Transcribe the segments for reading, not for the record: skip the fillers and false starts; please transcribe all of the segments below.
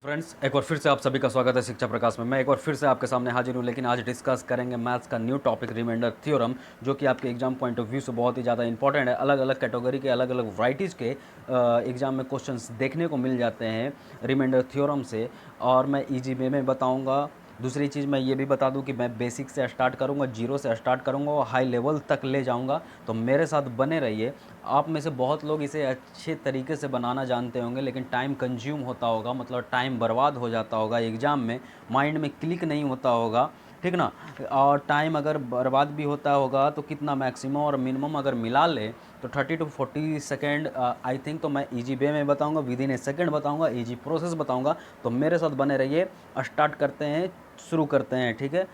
Friends, एक बार फिर से आप सभी का स्वागत है शिक्षा प्रकाश में। मैं एक बार फिर से आपके सामने हाजिर हूँ, लेकिन आज डिस्कस करेंगे मैथ्स का न्यू टॉपिक रिमाइंडर थ्योरम, जो कि आपके एग्जाम पॉइंट ऑफ व्यू से बहुत ही ज़्यादा इंपॉर्टेंट है। अलग अलग कैटेगरी के अलग अलग वैराइटीज़ के एग्जाम में क्वेश्चंस देखने को मिल जाते हैं रिमाइंडर थ्योरम से, और मैं ईजी वे में बताऊँगा। दूसरी चीज़ मैं ये भी बता दूं कि मैं बेसिक से स्टार्ट करूंगा, जीरो से स्टार्ट करूंगा और हाई लेवल तक ले जाऊंगा। तो मेरे साथ बने रहिए। आप में से बहुत लोग इसे अच्छे तरीके से बनाना जानते होंगे, लेकिन टाइम कंज्यूम होता होगा, मतलब टाइम बर्बाद हो जाता होगा एग्ज़ाम में, माइंड में क्लिक नहीं होता होगा, ठीक ना। और टाइम अगर बर्बाद भी होता होगा तो कितना मैक्सिमम और मिनिमम अगर मिला ले तो 30 to 40 सेकेंड आई थिंक। तो मैं इजी वे में बताऊंगा, विद इन ए सेकेंड बताऊंगा, इजी प्रोसेस बताऊंगा। तो मेरे साथ बने रहिए। स्टार्ट करते हैं, शुरू करते हैं, ठीक है।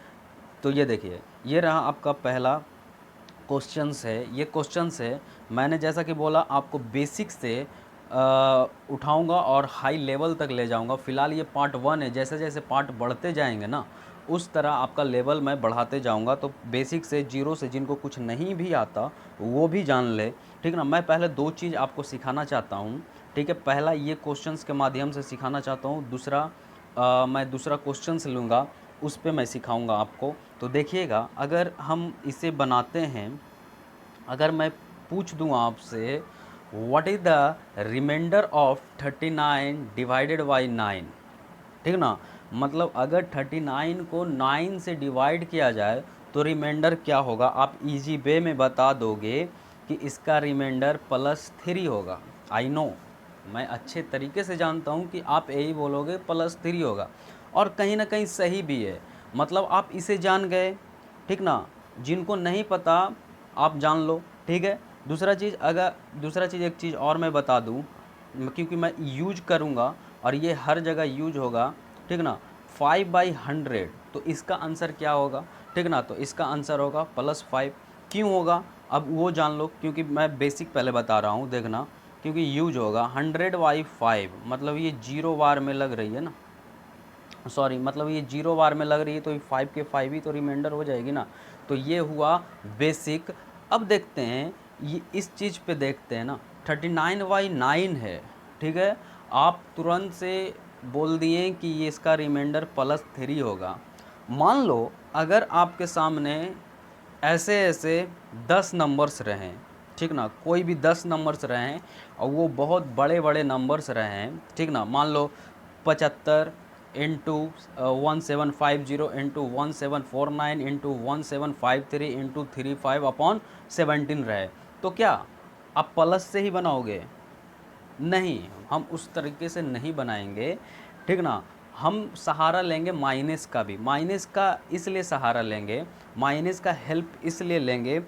तो ये देखिए, ये रहा आपका पहला क्वेश्चंस है। ये क्वेश्चंस है, मैंने जैसा कि बोला आपको बेसिक से उठाऊंगा और हाई लेवल तक ले जाऊंगा। फिलहाल ये पार्ट 1 है, जैसे जैसे पार्ट बढ़ते जाएंगे ना, उस तरह आपका लेवल मैं बढ़ाते जाऊंगा। तो बेसिक से, जीरो से, जिनको कुछ नहीं भी आता वो भी जान ले, ठीक ना। मैं पहले दो चीज़ आपको सिखाना चाहता हूँ, ठीक है। पहला ये क्वेश्चंस के माध्यम से सिखाना चाहता हूँ, दूसरा मैं दूसरा क्वेश्चंस लूँगा, उस पे मैं सिखाऊंगा आपको। तो देखिएगा, अगर हम इसे बनाते हैं, अगर मैं पूछ दूं आपसे what is the reminder of 39 divided by 9, ठीक ना। मतलब अगर 39 को 9 से डिवाइड किया जाए तो रिमाइंडर क्या होगा। आप इजी वे में बता दोगे कि इसका रिमाइंडर +3 होगा। आई नो, मैं अच्छे तरीके से जानता हूँ कि आप यही बोलोगे +3 होगा, और कहीं ना कहीं सही भी है। मतलब आप इसे जान गए, ठीक ना। जिनको नहीं पता आप जान लो, ठीक है। दूसरा चीज़ एक चीज़ और मैं बता दूं, क्योंकि मैं यूज करूंगा और ये हर जगह यूज होगा, ठीक ना। 5/100, तो इसका आंसर क्या होगा, ठीक ना। तो इसका आंसर होगा +5। क्यों होगा अब वो जान लो, क्योंकि मैं बेसिक पहले बता रहा हूँ, देखना। क्योंकि यूज होगा 100/5, मतलब ये 0 बार में लग रही है ना, सॉरी, मतलब ये 0 बार में लग रही है, तो ये 5 के 5 ही तो रिमाइंडर हो जाएगी ना। तो ये हुआ बेसिक। अब देखते हैं, ये इस चीज़ पे देखते हैं ना, 39/9 है, ठीक है। आप तुरंत से बोल दिए कि ये इसका रिमाइंडर +3 होगा। मान लो अगर आपके सामने ऐसे ऐसे 10 नंबर्स रहें, ठीक ना, कोई भी 10 नंबर्स रहें और वो बहुत बड़े बड़े नंबर्स रहें, ठीक ना। मान लो 75 इंटू 1750 इंटू 1749 इंटू 1753 इंटू 35/17 रहे, तो क्या आप प्लस से ही बनाओगे? नहीं, हम उस तरीके से नहीं बनाएंगे, ठीक ना। हम सहारा लेंगे माइनस का भी। माइनस का इसलिए सहारा लेंगे, माइनस का हेल्प इसलिए लेंगे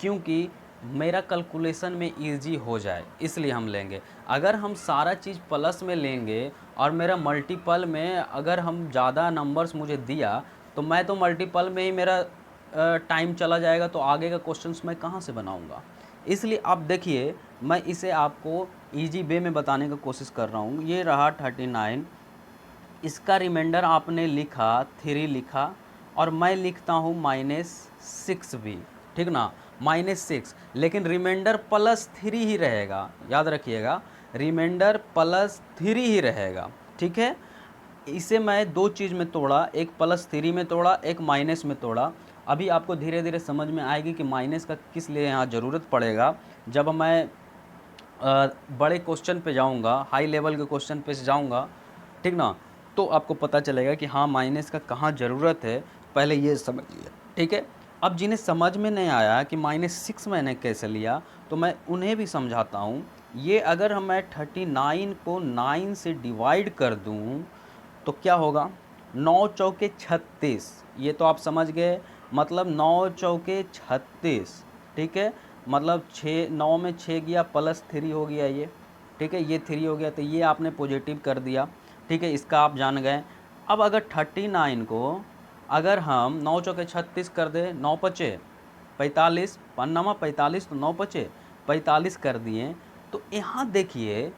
क्योंकि मेरा कैलकुलेशन में इजी हो जाए, इसलिए हम लेंगे। अगर हम सारा चीज़ प्लस में लेंगे और मेरा मल्टीपल में अगर हम ज़्यादा नंबर्स मुझे दिया, तो मैं तो मल्टीपल में ही मेरा टाइम चला जाएगा, तो आगे का क्वेश्चंस मैं कहाँ से बनाऊँगा। इसलिए आप देखिए, मैं इसे आपको इजी वे में बताने की कोशिश कर रहा हूँ। ये रहा 39, इसका रिमाइंडर आपने लिखा 3 लिखा, और मैं लिखता हूँ -6 भी, ठीक ना, -6। लेकिन रिमाइंडर +3 ही रहेगा, याद रखिएगा, रिमाइंडर +3 ही रहेगा, ठीक है। इसे मैं दो चीज़ में तोड़ा, एक +3 में तोड़ा, एक माइनस में तोड़ा। अभी आपको धीरे धीरे समझ में आएगी कि माइनस का किस लिए यहाँ ज़रूरत पड़ेगा। जब मैं बड़े क्वेश्चन पे जाऊँगा, हाई लेवल के क्वेश्चन पे जाऊँगा, ठीक ना, तो आपको पता चलेगा कि हाँ माइनस का कहाँ ज़रूरत है। पहले ये समझिए, ठीक है। अब जिन्हें समझ में नहीं आया कि -6 मैंने कैसे लिया, तो मैं उन्हें भी समझाता हूँ। ये अगर हम मैं 39 को 9 से डिवाइड कर दूँ तो क्या होगा, 9 चौके 36, ये तो आप समझ गए। मतलब 9 चौके 36, ठीक है। मतलब 6, 9 में 6 गया, +3 हो गया ये, ठीक है। ये 3 हो गया, तो ये आपने पॉजिटिव कर दिया, ठीक है। इसका आप जान गए। अब अगर 39 को अगर हम 9 चौके 36 कर दे, 9 पचे 45, पन्नामा 45, तो 9 पचे 45 कर दिए। तो यहाँ देखिए,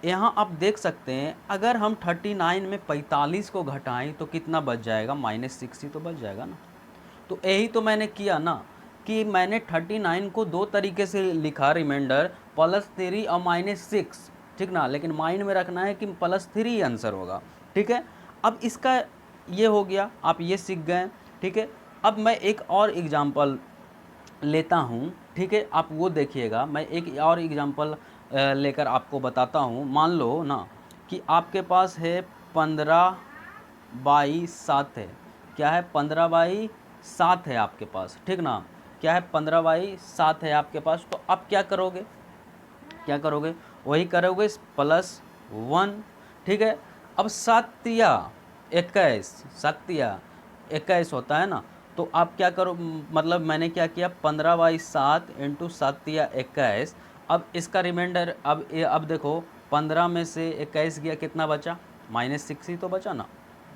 यहाँ आप देख सकते हैं, अगर हम 39 में 45 को घटाएं तो कितना बच जाएगा, -6 ही तो बच जाएगा ना। तो यही तो मैंने किया ना, कि मैंने 39 को दो तरीके से लिखा रिमाइंडर, +3 और -6, ठीक ना। लेकिन माइंड में रखना है कि +3 आंसर होगा। ठीक है। अब इसका ये हो गया, आप ये सीख गए, ठीक है। अब मैं एक और एग्जांपल लेता हूँ, ठीक है, आप वो देखिएगा। मैं एक और एग्जांपल लेकर आपको बताता हूँ। मान लो ना कि आपके पास है 15/7 है। क्या है? 15/7 है आपके पास, ठीक ना। क्या है? 15/7 है आपके पास। तो आप क्या करोगे? क्या करोगे? वही करोगे +1, ठीक है। अब 7×21, 7×21 होता है ना। तो आप क्या करो, मतलब मैंने क्या किया, 15/7 × 7×21। अब इसका रिमाइंडर, अब देखो 15 में से 21 गया, कितना बचा? -6 ही तो बचा ना।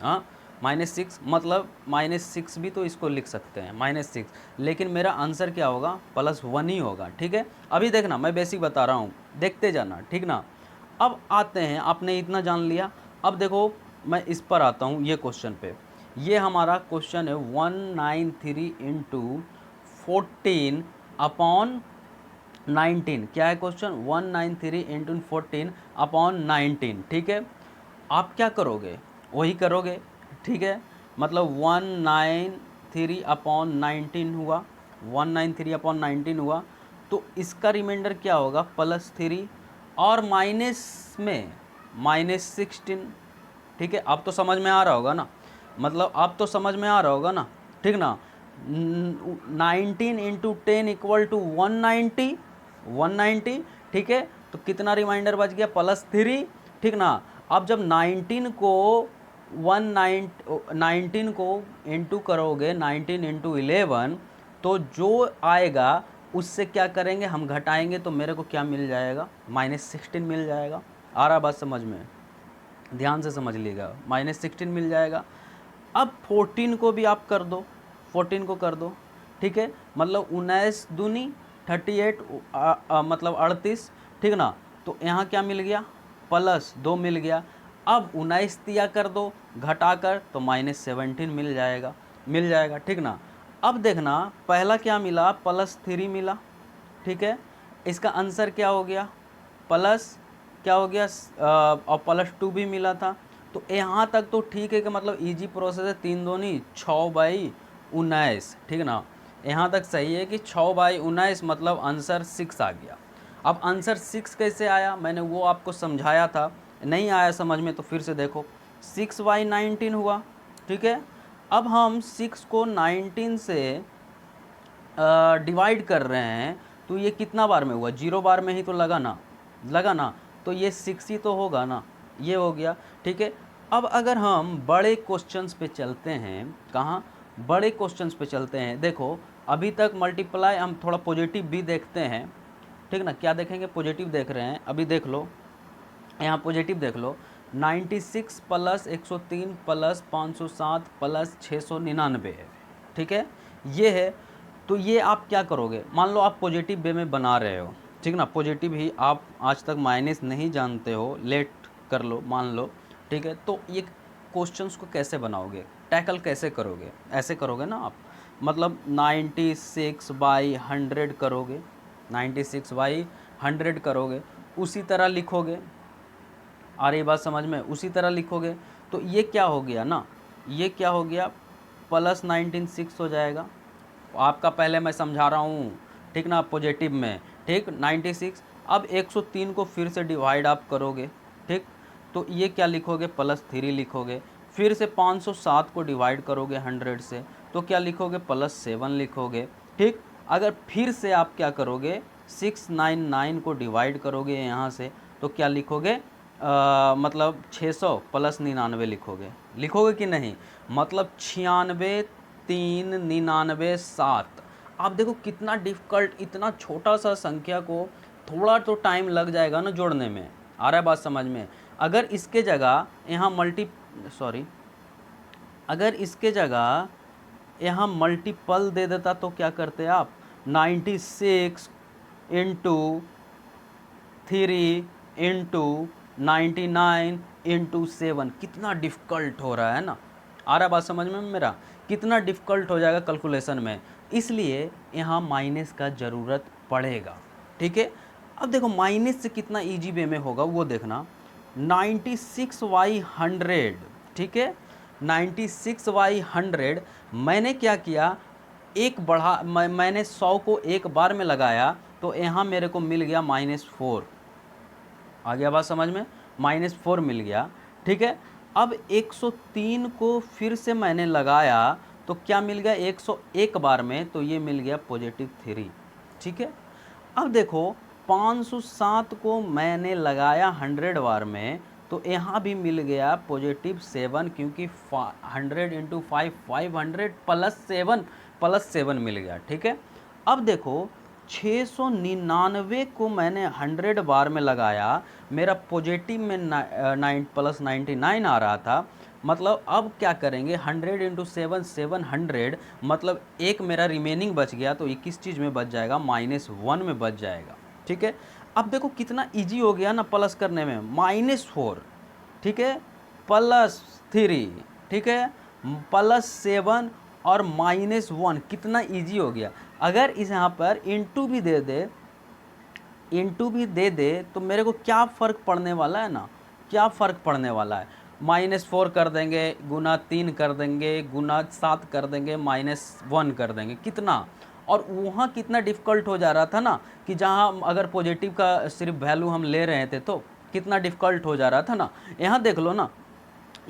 हाँ, -6, मतलब -6 भी तो इसको लिख सकते हैं, -6। लेकिन मेरा आंसर क्या होगा? +1 ही होगा, ठीक है। अभी देखना, मैं बेसिक बता रहा हूँ, देखते जाना, ठीक ना। अब आते हैं, आपने इतना जान लिया। अब देखो मैं इस पर आता हूँ, ये क्वेश्चन पे। ये हमारा क्वेश्चन है 193 × 14/19। क्या है क्वेश्चन? 193 × 14/19, ठीक है। आप क्या करोगे? वही करोगे, ठीक है। मतलब 193/19 हुआ, 193/19 हुआ। तो इसका रिमाइंडर क्या होगा? +3 और माइनस में -16, ठीक है। आप तो समझ में आ रहा होगा ना, मतलब आप तो समझ में आ रहा होगा ना, ठीक ना। 19 × 10 = 190, ठीक है। तो कितना रिमाइंडर बच गया? +3, ठीक ना। अब जब 19 को इंटू करोगे, 19 × 11, तो जो आएगा उससे क्या करेंगे हम? घटाएंगे। तो मेरे को क्या मिल जाएगा? -16 मिल जाएगा। आ रहा बात समझ में? ध्यान से समझ लीजिएगा, -16 मिल जाएगा। अब 14 को भी आप कर दो, 14 को कर दो, ठीक है। मतलब 19 दूनी 38, मतलब 38, ठीक ना। तो यहाँ क्या मिल गया? +2 मिल गया। अब 19 दिया कर दो घटाकर, तो -17 मिल जाएगा, ठीक ना। अब देखना, पहला क्या मिला? +3 मिला, ठीक है। इसका आंसर क्या हो गया? प्लस क्या हो गया? और +2 भी मिला था। तो यहाँ तक तो ठीक है कि मतलब इजी प्रोसेस है। 3 दूनी 6/19, ठीक ना। यहाँ तक सही है कि 6/19 मतलब आंसर 6 आ गया। अब आंसर 6 कैसे आया? मैंने वो आपको समझाया था, नहीं आया समझ में तो फिर से देखो। 6/19 हुआ, ठीक है। अब हम 6 को 19 से डिवाइड कर रहे हैं, तो ये कितना बार में हुआ? 0 बार में ही तो लगा ना। तो ये 6 ही तो होगा ना। ये हो गया, ठीक है। अब अगर हम बड़े क्वेश्चंस पे चलते हैं, कहाँ? बड़े क्वेश्चंस पे चलते हैं। देखो अभी तक मल्टीप्लाई, हम थोड़ा पॉजिटिव भी देखते हैं, ठीक ना। क्या देखेंगे? पॉजिटिव देख रहे हैं। अभी देख लो, यहाँ पॉजिटिव देख लो। 96 + 103 + 507 + 699 है, ठीक है। ये है। तो ये आप क्या करोगे? मान लो आप पॉजिटिव वे में बना रहे हो, ठीक ना। पॉजिटिव ही आप आज तक माइनस नहीं जानते हो, लेट कर लो, मान लो, ठीक है। तो ये क्वेश्चंस को कैसे बनाओगे? टैकल कैसे करोगे? ऐसे करोगे ना आप, मतलब 96/100 करोगे, 96/100 करोगे, उसी तरह लिखोगे। आ रही बात समझ में? उसी तरह लिखोगे। तो ये क्या हो गया ना, ये क्या हो गया? +19 6 हो जाएगा। आपका पहले मैं समझा रहा हूँ, ठीक ना, पॉजिटिव में, ठीक। 96। अब 103 को फिर से डिवाइड आप करोगे, ठीक। तो ये क्या लिखोगे? +3 लिखोगे। फिर से 507 को डिवाइड करोगे 100 से, तो क्या लिखोगे? +7 लिखोगे, ठीक। अगर फिर से आप क्या करोगे? 699 को डिवाइड करोगे यहाँ से, तो क्या लिखोगे? मतलब 600 + 99 लिखोगे कि नहीं? मतलब 96 3 99 7। आप देखो कितना डिफ़िकल्ट, इतना छोटा सा संख्या को थोड़ा तो टाइम लग जाएगा ना जोड़ने में। आ रहा है बात समझ में? अगर इसके जगह यहाँ अगर इसके जगह यहाँ मल्टीपल दे देता तो क्या करते आप? 96 × 3 × 99 × 7। कितना डिफ़िकल्ट हो रहा है ना। आ रहा बात समझ में मेरा? कितना डिफ़िकल्ट हो जाएगा कैलकुलेशन में, इसलिए यहाँ माइनस का ज़रूरत पड़ेगा, ठीक है। अब देखो माइनस से कितना इजी वे में होगा वो देखना। 96/100, ठीक है, 96/100 मैंने क्या किया, एक बढ़ा, मैंने 100 को एक बार में लगाया तो यहाँ मेरे को मिल गया -4। आ गया बात समझ में, -4 मिल गया, ठीक है। अब 103 को फिर से मैंने लगाया तो क्या मिल गया, 101 बार में, तो ये मिल गया +3, ठीक है। अब देखो 507 को मैंने लगाया 100 बार में तो यहाँ भी मिल गया +7, क्योंकि 100 × 5 500 +7 मिल गया, ठीक है। अब देखो 699 को मैंने 100 बार में लगाया, मेरा पॉजिटिव में +99 आ रहा था, मतलब अब क्या करेंगे, 100 × 7 700, मतलब एक मेरा रिमेनिंग बच गया, तो ये किस चीज़ में बच जाएगा, -1 में बच जाएगा, ठीक है। अब देखो कितना इजी हो गया ना प्लस करने में, -4, ठीक है, +3, ठीक है, +7 और -1, कितना इजी हो गया। अगर इस यहाँ पर इंटू भी दे दे तो मेरे को क्या फ़र्क पड़ने वाला है ना, क्या फ़र्क पड़ने वाला है, -4 कर देंगे, ×3 कर देंगे, ×7 कर देंगे, -1 कर देंगे, कितना। और वहाँ कितना डिफ़िकल्ट हो जा रहा था ना, कि जहाँ अगर पॉजिटिव का सिर्फ वैल्यू हम ले रहे थे तो कितना डिफ़िकल्ट हो जा रहा था ना। यहाँ देख लो ना,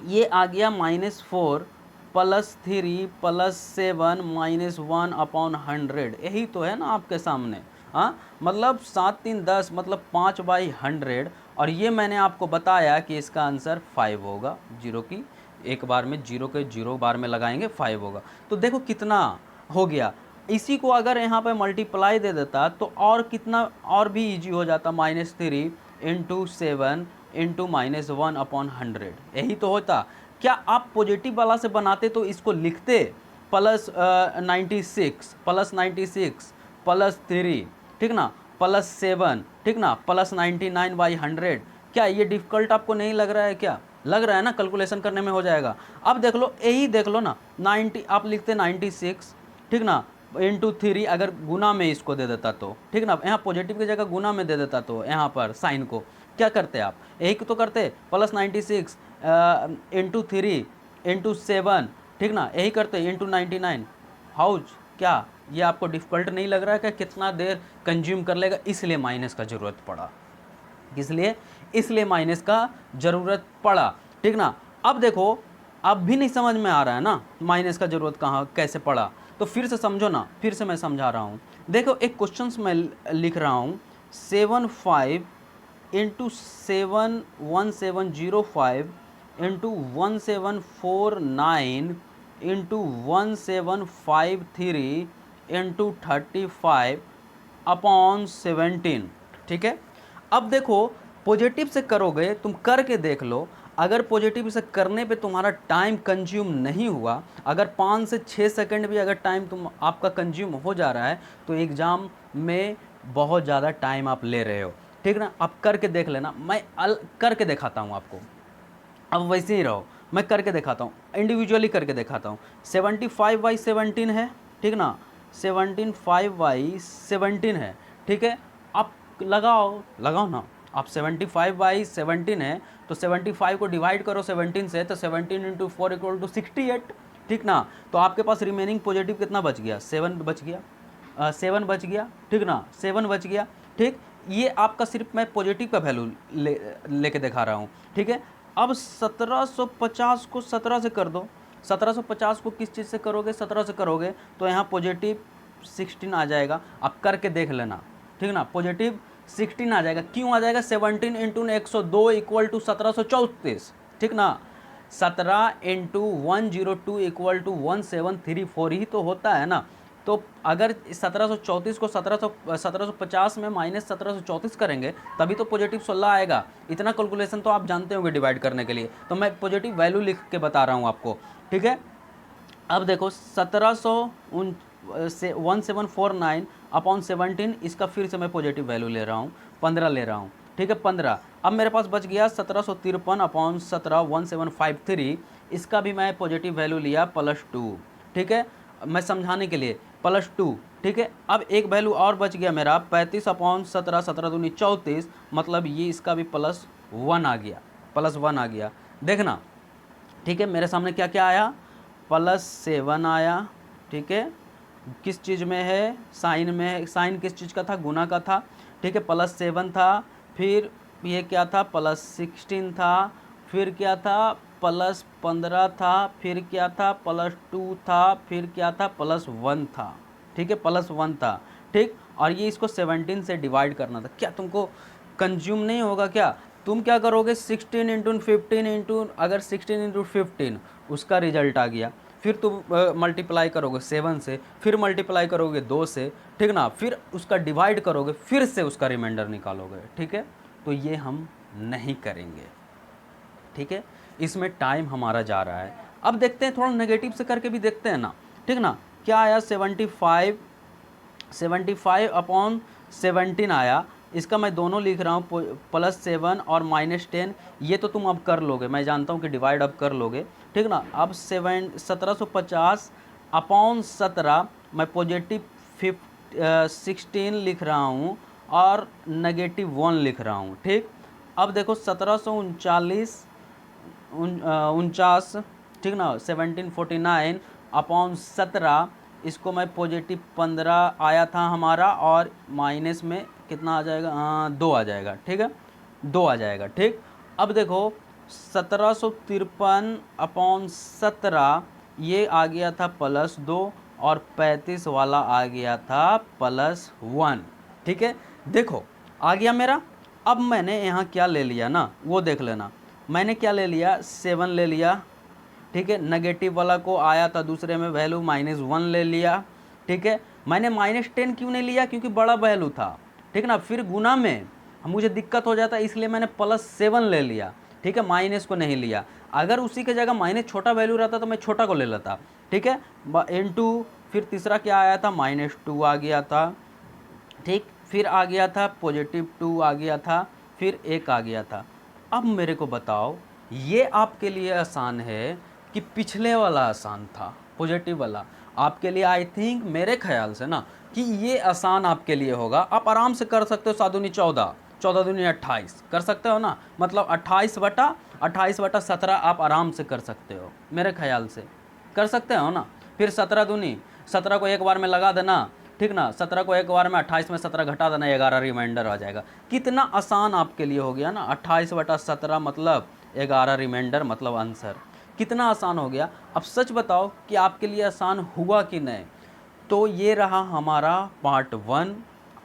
ये आ गया -4 +3 +7 -1/100, यही तो है ना आपके सामने। हाँ, मतलब 7 3 10, मतलब 5/100, और ये मैंने आपको बताया कि इसका आंसर 5 होगा। जीरो की एक बार में, जीरो के 0 बार में लगाएंगे 5 होगा। तो देखो कितना हो गया। इसी को अगर यहाँ पे मल्टीप्लाई दे देता तो और कितना और भी इजी हो जाता, -3 × 7 × -1/100, यही तो होता। क्या आप पॉजिटिव वाला से बनाते तो इसको लिखते +96 +3, ठीक ना, +7, ठीक ना, +99/100। क्या ये डिफ़िकल्ट आपको नहीं लग रहा है, क्या लग रहा है ना, कैलकुलेशन करने में हो जाएगा। अब देख लो, यही देख लो ना, 90 आप लिखते 96, ठीक ना, ×3, अगर गुना में इसको दे देता तो, ठीक ना, यहाँ पॉजिटिव की जगह गुना में दे देता तो यहाँ पर साइन को क्या करते आप, यही तो करते, +96 ×3 ×7, ठीक ना, यही करते ×99। हाउज, क्या ये आपको डिफ़िकल्ट नहीं लग रहा है, क्या कितना देर कंज्यूम कर लेगा, इसलिए माइनस का ज़रूरत पड़ा, इसलिए माइनस का ज़रूरत पड़ा, ठीक ना। अब देखो, अब भी नहीं समझ में आ रहा है ना माइनस का ज़रूरत कहाँ कैसे पड़ा, तो फिर से समझो ना, फिर से मैं समझा रहा हूँ। देखो एक क्वेश्चन में लिख रहा हूँ, 75 × 1705 × 1749 × 1753 × 35/17, ठीक है। अब देखो पॉजिटिव से करोगे, तुम करके देख लो, अगर पॉजिटिव से करने पे तुम्हारा टाइम कंज्यूम नहीं हुआ, अगर 5 से 6 सेकंड भी अगर टाइम तुम आपका कंज्यूम हो जा रहा है, तो एग्ज़ाम में बहुत ज़्यादा टाइम आप ले रहे हो, ठीक ना। आप करके देख लेना, मैं करके दिखाता हूँ आपको, अब वैसे ही रहो, मैं करके दिखाता हूँ, इंडिविजुअली करके दिखाता हूँ। 75/17 है, ठीक ना, 75/17 है, ठीक है। आप लगाओ ना, आप 75/17 है तो 75 को डिवाइड करो 17 से, तो 17 × 4 = 68, ठीक ना। तो आपके पास रिमेनिंग पॉजिटिव कितना बच गया, 7 बच गया, 7 बच गया, ठीक ना, 7 बच गया, ठीक। ये आपका सिर्फ मैं पॉजिटिव का वैल्यू लेके दिखा रहा हूँ, ठीक है। अब 1750 को 17 से कर दो, 1750 को किस चीज़ से करोगे, 17 से करोगे तो यहाँ पॉजिटिव 16 आ जाएगा। आप करके देख लेना, ठीक ना, पॉजिटिव 16 आ जाएगा। क्यों आ जाएगा, 17 × 102 = 1734, ठीक ना, 17 × 102 = 1734 ही तो होता है ना। तो अगर 1734 को 1750 में -1734 करेंगे तभी तो पॉजिटिव 16 आएगा। इतना कैलकुलेशन तो आप जानते होंगे डिवाइड करने के लिए, तो मैं पॉजिटिव वैल्यू लिख के बता रहा हूँ आपको, ठीक है। अब देखो 1749/17, इसका फिर से मैं पॉजिटिव वैल्यू ले रहा हूँ, 15 ले रहा हूँ, ठीक है, 15। अब मेरे पास बच गया 1753/17 इसका भी मैं पॉजिटिव वैल्यू लिया +2, ठीक है, मैं समझाने के लिए +2, ठीक है। अब एक वैल्यू और बच गया मेरा 35/17, 17 दूनी 34, मतलब ये इसका भी +1 आ गया, +1 आ गया, देखना, ठीक है। मेरे सामने क्या क्या आया, +7 आया, ठीक है। किस चीज़ में है, साइन में है, साइन किस चीज़ का था, गुना का था, ठीक है। +7 था, फिर ये क्या था, +16 था, फिर क्या था, +15 था, फिर क्या था, +2 था, फिर क्या था, +1 था, ठीक है, +1 था, ठीक। और ये इसको 17 से डिवाइड करना था। क्या तुमको कंज्यूम नहीं होगा क्या? तुम क्या करोगे, 16 इंटू 15 इंटू, अगर 16 इंटू 15 उसका रिजल्ट आ गया, फिर तुम मल्टीप्लाई करोगे 7 से, फिर मल्टीप्लाई करोगे 2 से, ठीक ना, फिर उसका डिवाइड करोगे, फिर से उसका रिमाइंडर निकालोगे, ठीक है। तो ये हम नहीं करेंगे, ठीक है। इसमें टाइम हमारा जा रहा है। अब देखते हैं, थोड़ा नेगेटिव से करके भी देखते हैं ना, ठीक ना। क्या आया, 75 अपॉन 17 आया। इसका मैं दोनों लिख रहा हूँ, +7 और -10। ये तो तुम अब कर लोगे, मैं जानता हूँ कि डिवाइड अब कर लोगे, ठीक ना। अब 1750 अपॉन 17, मैं पॉजिटिव 16 लिख रहा हूँ और -1 लिख रहा हूँ, ठीक। अब देखो 1749, ठीक ना, 1749 अपॉन 17, इसको मैं पॉजिटिव 15 आया था हमारा, और माइनस में कितना आ जाएगा, 2 आ जाएगा, ठीक है, 2 आ जाएगा, ठीक। अब देखो 1753 अपॉन 17, ये आ गया था +2, और 35 वाला आ गया था +1, ठीक है। देखो आ गया मेरा। अब मैंने यहाँ क्या ले लिया ना, वो देख लेना। मैंने क्या ले लिया, 7 ले लिया, ठीक है। नेगेटिव वाला को आया था दूसरे में वैल्यू, -1 ले लिया, ठीक है। मैंने -10 क्यों नहीं लिया, क्योंकि बड़ा वैल्यू था, ठीक ना। फिर गुना में मुझे दिक्कत हो जाता, इसलिए मैंने +7 ले लिया, ठीक है, माइनस को नहीं लिया। अगर उसी के जगह माइनस छोटा वैल्यू रहता तो मैं छोटा को ले लेता, ठीक है। इनटू, फिर तीसरा क्या आया था, -2 आ गया था, ठीक। फिर आ गया था +2 आ गया था, फिर 1 आ गया था। अब मेरे को बताओ, ये आपके लिए आसान है कि पिछले वाला आसान था, पॉजिटिव वाला? आपके लिए आई थिंक, मेरे ख्याल से ना, कि ये आसान आपके लिए होगा। आप आराम से कर सकते हो, 7 दूनी 14, 14 दूनी 28 कर सकते हो ना, मतलब 28/17 आप आराम से कर सकते हो, मेरे ख्याल से कर सकते हो ना। फिर 17 दूनी, 17 को एक बार में लगा देना, ठीक ना, 17 को एक बार में, 28 में 17 घटा देना, 11 रिमाइंडर आ जाएगा। कितना आसान आपके लिए हो गया ना, 28/17 मतलब 11 रिमाइंडर मतलब आंसर। कितना आसान हो गया। अब सच बताओ कि आपके लिए आसान हुआ कि नहीं। तो ये रहा हमारा पार्ट 1।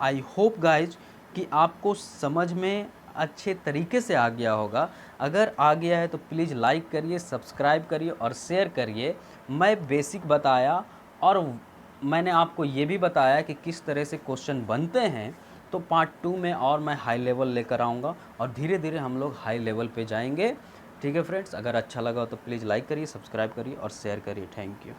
आई होप गाइज कि आपको समझ में अच्छे तरीके से आ गया होगा। अगर आ गया है तो प्लीज़ लाइक करिए, सब्सक्राइब करिए और शेयर करिए। मैं बेसिक बताया, और मैंने आपको ये भी बताया कि किस तरह से क्वेश्चन बनते हैं। तो पार्ट 2 में और मैं हाई लेवल लेकर आऊँगा, और धीरे धीरे हम लोग हाई लेवल पे जाएंगे, ठीक है फ्रेंड्स। अगर अच्छा लगा तो प्लीज़ लाइक करिए, सब्सक्राइब करिए और शेयर करिए। Thank you.